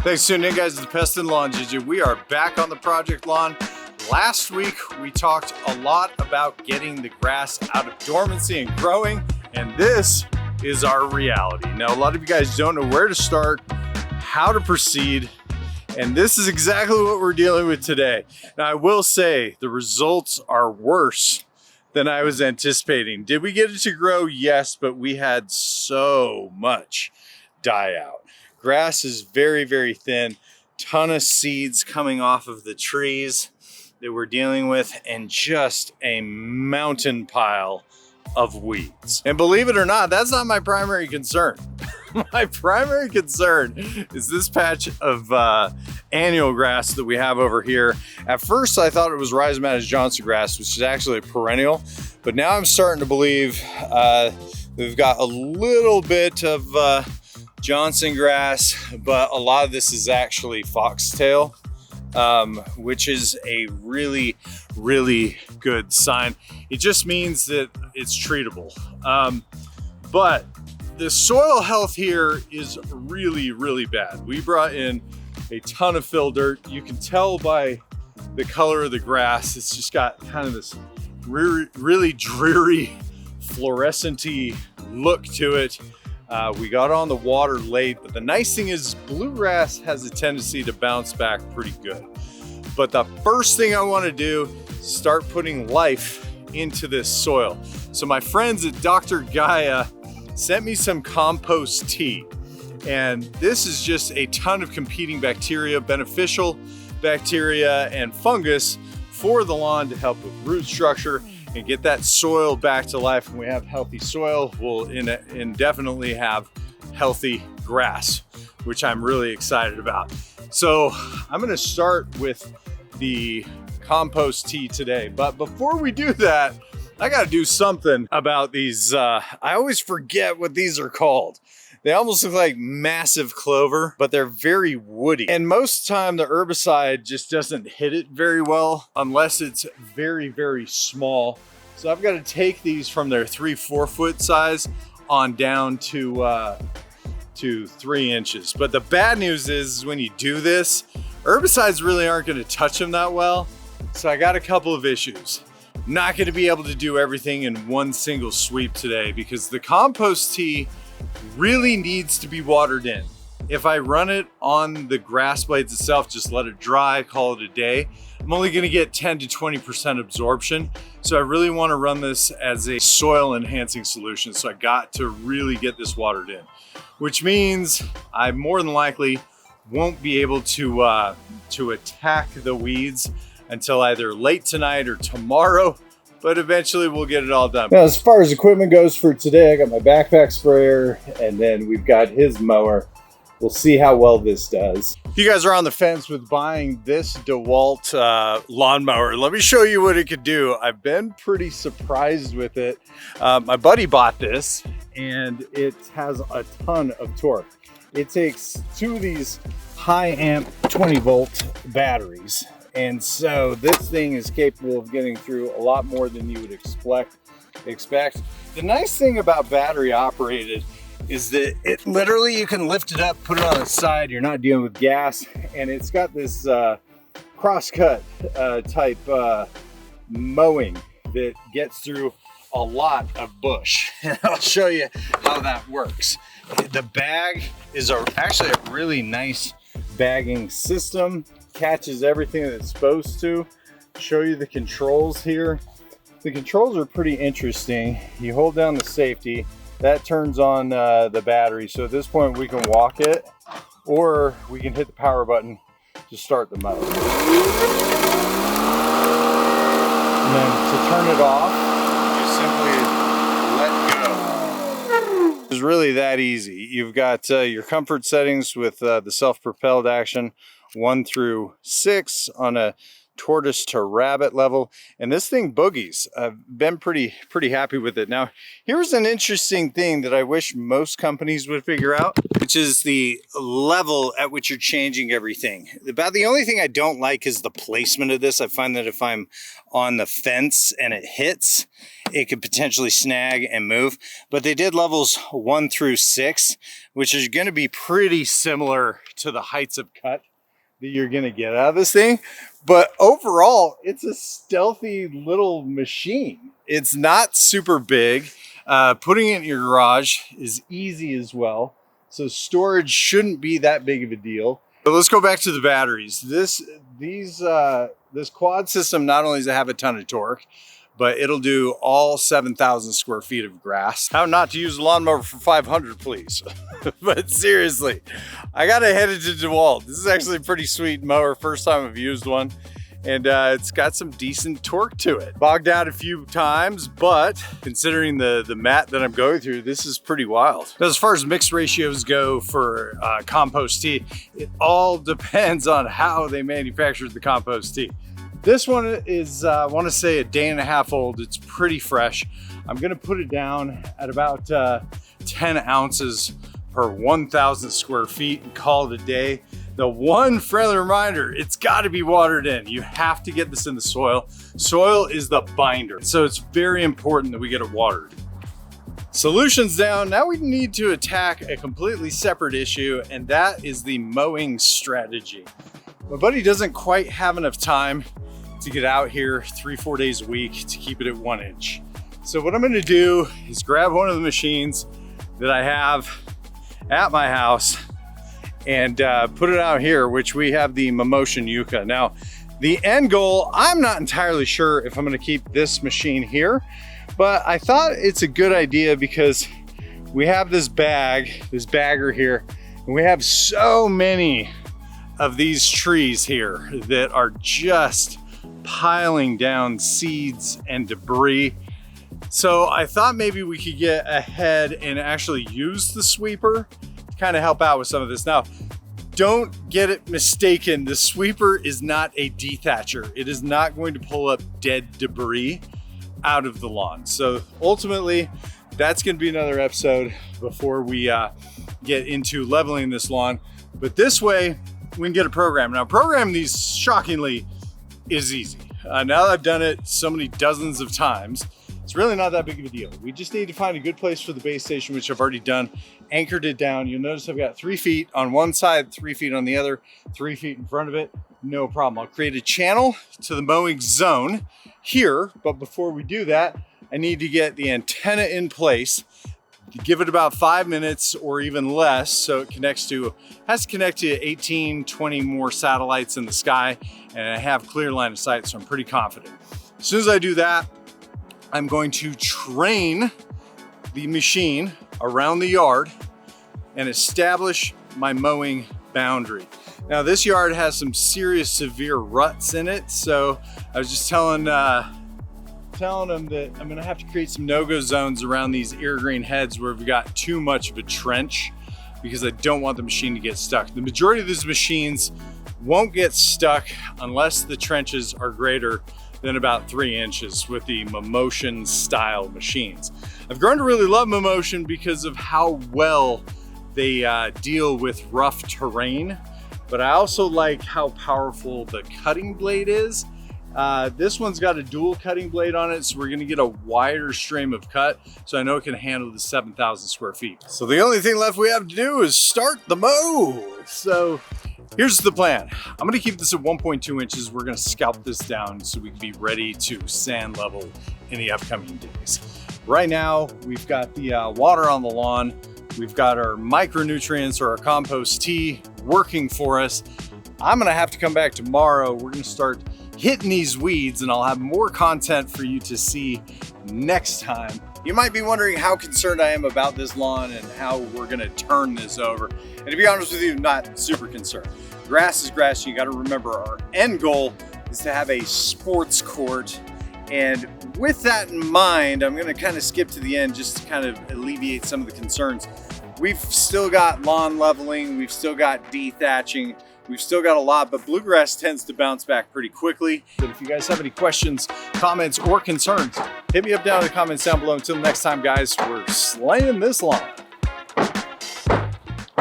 Thanks for tuning in, guys, to the Pest and Lawn Ginja. We are back on the project lawn. Last week, we talked a lot about getting the grass out of dormancy and growing, and this is our reality. Now, a lot of you guys don't know where to start, how to proceed, and this is exactly what we're dealing with today. Now, I will say the results are worse than I was anticipating. Did we get it to grow? Yes, but we had so much die out. Grass is very, very thin. Ton of seeds coming off of the trees that we're dealing with, and just a mountain pile of weeds. And believe it or not, that's not my primary concern. My primary concern is this patch of annual grass that we have over here. At first, I thought it was Rhizomatous Johnson grass, which is actually a perennial, but now I'm starting to believe we've got a little bit of Johnson grass, but a lot of this is actually foxtail, which is a really, really good sign. It just means that it's treatable. But the soil health here is really, really bad. We brought in a ton of fill dirt. You can tell by the color of the grass, it's just got kind of this really dreary, fluorescent-y look to it. We got on the water late, but the nice thing is bluegrass has a tendency to bounce back pretty good. But the first thing I want to do is start putting life into this soil. So my friends at Dr. Gaia sent me some compost tea. And this is just a ton of competing bacteria, beneficial bacteria and fungus for the lawn to help with root structure and get that soil back to life. When we have healthy soil, we'll indefinitely have healthy grass, which I'm really excited about. So I'm gonna start with the compost tea today. But before we do that, I gotta do something about these. I always forget what these are called. They almost look like massive clover, but they're very woody. And most of the time the herbicide just doesn't hit it very well unless it's very, very small. So I've got to take these from their 3-4 foot size on down to 3 inches. But the bad news is when you do this, herbicides really aren't going to touch them that well. So I got a couple of issues. Not going to be able to do everything in one single sweep today because the compost tea really needs to be watered in. If I run it on the grass blades itself, just let it dry, call it a day, I'm only gonna get 10 to 20% absorption. So I really wanna run this as a soil enhancing solution. So I got to really get this watered in, which means I more than likely won't be able to attack the weeds until either late tonight or tomorrow. But eventually we'll get it all done. Now, as far as equipment goes for today, I got my backpack sprayer, and then we've got his mower. We'll see how well this does. If you guys are on the fence with buying this DeWalt lawn mower, let me show you what it could do. I've been pretty surprised with it. My buddy bought this, and it has a ton of torque. It takes 2 of these high amp 20 volt batteries. And so this thing is capable of getting through a lot more than you would expect. The nice thing about battery operated is that it literally, you can lift it up, put it on the side, you're not dealing with gas, and it's got this cross-cut type mowing that gets through a lot of bush. And I'll show you how that works. The bag is actually a really nice bagging system. Catches everything that it's supposed to. Show you the controls here. The controls are pretty interesting. You hold down the safety, that turns on the battery. So at this point we can walk it, or we can hit the power button to start the mower. And then to turn it off, you simply let go. It's really that easy. You've got your comfort settings with the self-propelled action, 1 through 6 on a tortoise to rabbit level, and this thing boogies. I've been pretty happy with it. Now, here's an interesting thing that I wish most companies would figure out, which is the level at which you're changing everything. About the only thing I don't like is the placement of this. I find that if I'm on the fence and it hits, it could potentially snag and move. But they did levels 1 through 6, which is going to be pretty similar to the heights of cut that you're going to get out of this thing. But overall, it's a stealthy little machine. It's not super big. Putting it in your garage is easy as well. So storage shouldn't be that big of a deal. But let's go back to the batteries. This quad system not only does it have a ton of torque, but it'll do all 7,000 square feet of grass. How not to use a lawnmower for 500, please. But seriously, I gotta head it to DeWalt. This is actually a pretty sweet mower. First time I've used one. And it's got some decent torque to it. Bogged out a few times, but considering the mat that I'm going through, this is pretty wild. Now, as far as mix ratios go for compost tea, it all depends on how they manufactured the compost tea. This one is, I want to say, a day and a half old. It's pretty fresh. I'm going to put it down at about 10 ounces per 1,000 square feet and call it a day. The one friendly reminder, it's got to be watered in. You have to get this in the soil. Soil is the binder, so it's very important that we get it watered. Solutions down. Now we need to attack a completely separate issue, and that is the mowing strategy. My buddy doesn't quite have enough time to get out here 3-4 days a week to keep it at 1 inch. So what I'm going to do is grab one of the machines that I have at my house and put it out here, which we have the Mammotion Yuka. Now, the end goal, I'm not entirely sure if I'm going to keep this machine here, but I thought it's a good idea because we have this bagger here, and we have so many of these trees here that are just piling down seeds and debris. So I thought maybe we could get ahead and actually use the sweeper to kind of help out with some of this. Now, don't get it mistaken. The sweeper is not a dethatcher. It is not going to pull up dead debris out of the lawn. So ultimately, that's going to be another episode before we get into leveling this lawn. But this way, we can get a program. Now, programming these, shockingly, is easy. Now that I've done it so many dozens of times, it's really not that big of a deal. We just need to find a good place for the base station, which I've already done, anchored it down. You'll notice I've got 3 feet on one side, 3 feet on the other, 3 feet in front of it. No problem. I'll create a channel to the mowing zone here, but before we do that, I need to get the antenna in place. Give it about 5 minutes or even less, so it has to connect to 18, 20 more satellites in the sky, and I have clear line of sight, so I'm pretty confident. As soon as I do that, I'm going to train the machine around the yard and establish my mowing boundary. Now, this yard has some serious, severe ruts in it, so I was just telling them that I'm gonna have to create some no-go zones around these evergreen heads where we've got too much of a trench, because I don't want the machine to get stuck. The majority of these machines won't get stuck unless the trenches are greater than about 3 inches with the Mammotion style machines. I've grown to really love Mammotion because of how well they deal with rough terrain, but I also like how powerful the cutting blade is. This one's got a dual cutting blade on it, so we're gonna get a wider stream of cut, so I know it can handle the 7,000 square feet. So the only thing left we have to do is start the mow. So here's the plan. I'm gonna keep this at 1.2 inches. We're gonna scalp this down so we can be ready to sand level in the upcoming days. Right now, we've got the water on the lawn. We've got our micronutrients or our compost tea working for us. I'm gonna have to come back tomorrow. We're gonna start hitting these weeds, and I'll have more content for you to see next time. You might be wondering how concerned I am about this lawn and how we're gonna turn this over. And to be honest with you, not super concerned. Grass is grass. You gotta remember our end goal is to have a sports court. And with that in mind, I'm gonna kind of skip to the end just to kind of alleviate some of the concerns. We've still got lawn leveling, we've still got dethatching, We've still got a lot, but bluegrass tends to bounce back pretty quickly. But if you guys have any questions, comments, or concerns, hit me up down in the comments down below. Until next time, guys, we're slaying this lawn.